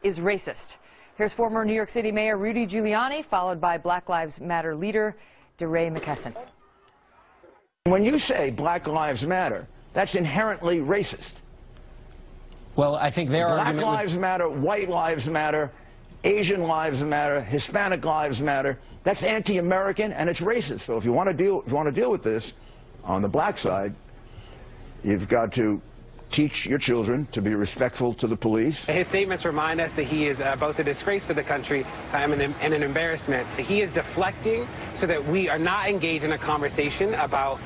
is racist. Here's former New York City Mayor Rudy Giuliani, followed by Black Lives Matter leader DeRay McKesson. When you say Black Lives Matter, that's inherently racist. Well, I think their Black argument Lives Matter, White Lives Matter, Asian Lives Matter, Hispanic Lives Matter. That's anti-American and it's racist. So if you want to deal with this on the black side, you've got to teach your children to be respectful to the police. His statements remind us that he is both a disgrace to the country and an embarrassment. He is deflecting so that we are not engaged in a conversation about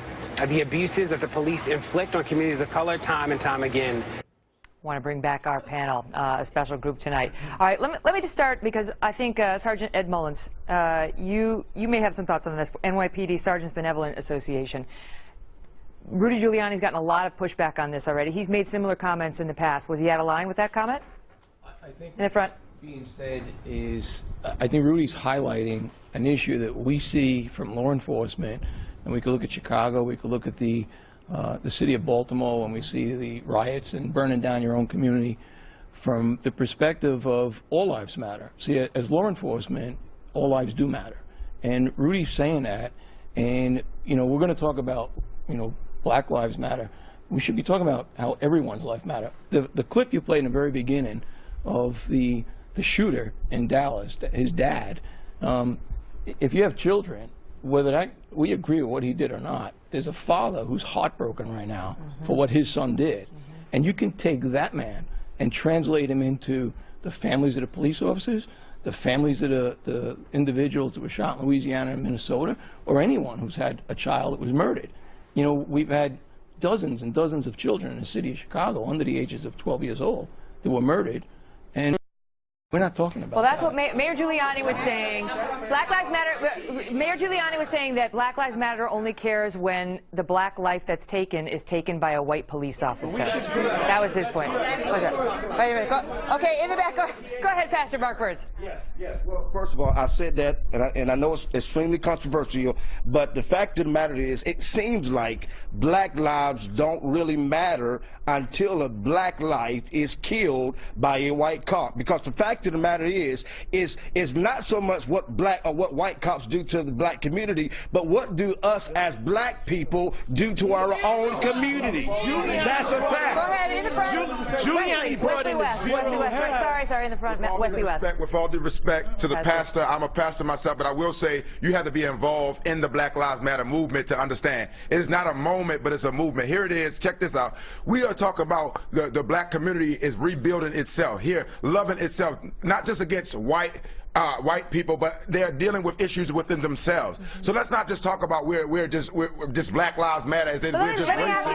the abuses that the police inflict on communities of color time and time again. Want to bring back our panel, a special group tonight. All right, let me just start because I think Sergeant Ed Mullins, you may have some thoughts on this. NYPD Sergeants Benevolent Association. Rudy Giuliani's gotten a lot of pushback on this already. He's made similar comments in the past. Was he out of line with that comment? I think in the front. Being said is, I think Rudy's highlighting an issue that we see from law enforcement, and we could look at Chicago, we could look at the city of Baltimore, when we see the riots and burning down your own community, from the perspective of all lives matter. See, as law enforcement, all lives do matter, and Rudy's saying that, and you know, we're going to talk about, you know, Black Lives Matter. We should be talking about how everyone's life matter. The clip you played in the very beginning of the shooter in Dallas, his dad, if you have children, whether we agree with what he did or not, there's a father who's heartbroken right now for what his son did. And you can take that man and translate him into the families of the police officers, the families of the individuals that were shot in Louisiana and Minnesota, or anyone who's had a child that was murdered. You know, we've had dozens and dozens of children in the city of Chicago under the ages of 12 years old that were murdered, and we're not talking about Well, that's that. what Mayor Giuliani was saying. Black Lives Matter. Mayor Giuliani was saying that Black Lives Matter only cares when the black life that's taken is taken by a white police officer. That was his point. Wait a minute. Okay, in the back. Go ahead, Pastor Mark Burns. Yes. Well, first of all, I've said that, and I know it's extremely controversial, but the fact of the matter is, it seems like black lives don't really matter until a black life is killed by a white cop. Because the fact of the matter is not so much what black or what white cops do to the black community, but what do us as black people do to our own communities. That's a fact. Go ahead, in the front. Wesley West. Sorry, in the front. Wesley West. With all due respect to the pastor, I'm a pastor myself, but I will say you have to be involved in the Black Lives Matter movement to understand. It is not a moment, but it's a movement. Here it is. Check this out. We are talking about the black community is rebuilding itself here, loving itself, not just against white people, but they're dealing with issues within themselves. So let's not just talk about we're just Black Lives Matter as in we're just Let me racist. ask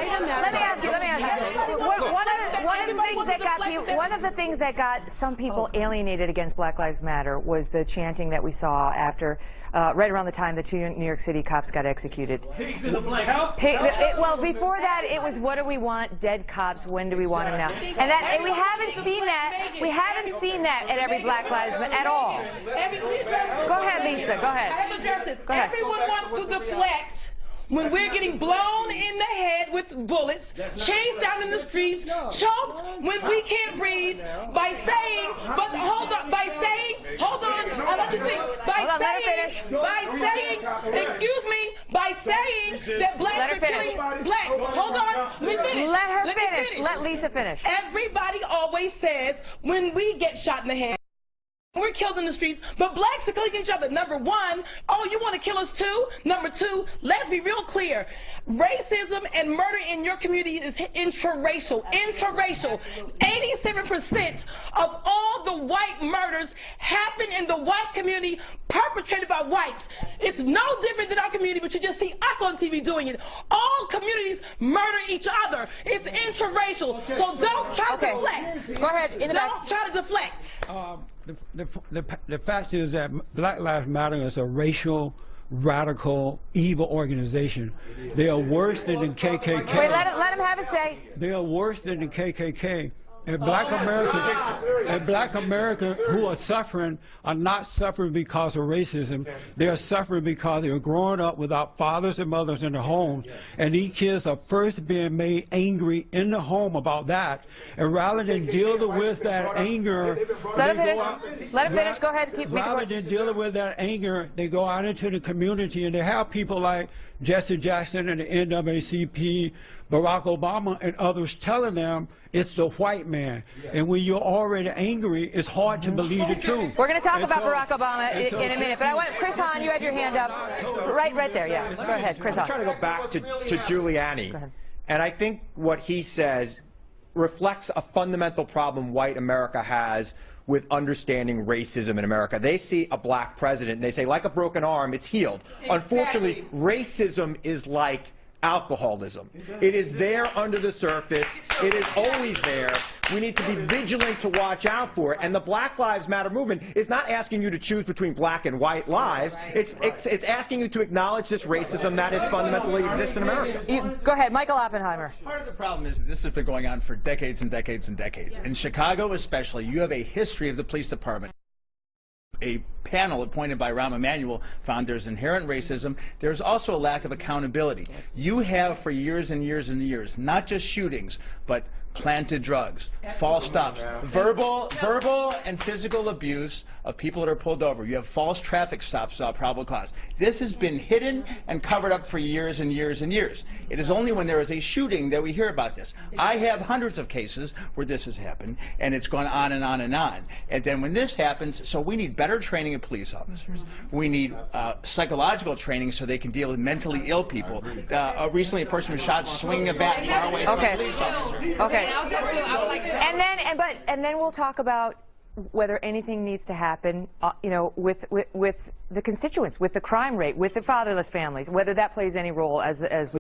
you. One of the things that got some people alienated against Black Lives Matter was the chanting that we saw after, right around the time the 2 New York City cops got executed. Pigs in the blanket. Well, before that, it was, what do we want? Dead cops. When do we want them now? And we haven't seen that. We haven't seen that at every Black Lives Matter at all. Go ahead, Lisa. Go ahead. Go ahead. Everyone wants to deflect when we're getting blown in the head with bullets, chased down in the streets, choked when we can't breathe, by saying, hold on, I'll let you speak, by saying that blacks are killing blacks. Hold on, let me finish. Let her finish. Let Lisa finish. Everybody always says when we get shot in the head, we're killed in the streets, but blacks are killing each other. Number one, oh, you want to kill us too? Number two, let's be real clear. Racism and murder in your community is interracial. 87% of all the white murders happen in the white community, perpetrated by whites. It's no different than our community, but you just see us on TV doing it. All communities murder each other. It's interracial. So don't try to deflect. Go ahead. In the back. Don't try to deflect. The fact is that Black Lives Matter is a racial, radical, evil organization. They are worse than the KKK. Wait, let him have a say. They are worse than the KKK. black Americans who are suffering are not suffering because of racism. They are suffering because they are growing up without fathers and mothers in the home, and these kids are first being made angry in the home about that, and rather than dealing with that anger, Let him finish. Go ahead. Rather than dealing with that anger, they go out into the community, and they have people like Jesse Jackson and the NAACP, Barack Obama, and others telling them it's the white man. And when you're already angry, it's hard to believe the truth. We're going to talk about Barack Obama in a minute, but I want Chris Hahn. You had your hand up, right there. Yeah, go ahead, Chris Hahn. I'm trying to go back to Giuliani, and I think what he says reflects a fundamental problem white America has with understanding racism in America. They see a black president and they say, like a broken arm, it's healed. Exactly. Unfortunately, racism is like alcoholism. It is there under the surface. It is always there. We need to be vigilant to watch out for it. And the Black Lives Matter movement is not asking you to choose between black and white lives. It's asking you to acknowledge this racism that is fundamentally exists in America. Go ahead, Michael Oppenheimer. Part of the problem is this has been going on for decades and decades and decades. In Chicago especially, you have a history of the police department. A panel appointed by Rahm Emanuel found there's inherent racism. There's also a lack of accountability. You have for years and years and years, not just shootings, but planted drugs, false stops, verbal and physical abuse of people that are pulled over. You have false traffic stops without probable cause. This has been hidden and covered up for years and years and years. It is only when there is a shooting that we hear about this. I have hundreds of cases where this has happened, and it's gone on and on and on. And then when this happens, so we need better training of police officers. We need psychological training so they can deal with mentally ill people. Recently, a person was shot swinging a bat far away from a police officer. Okay. And then we'll talk about whether anything needs to happen, with the constituents, with the crime rate, with the fatherless families, whether that plays any role as we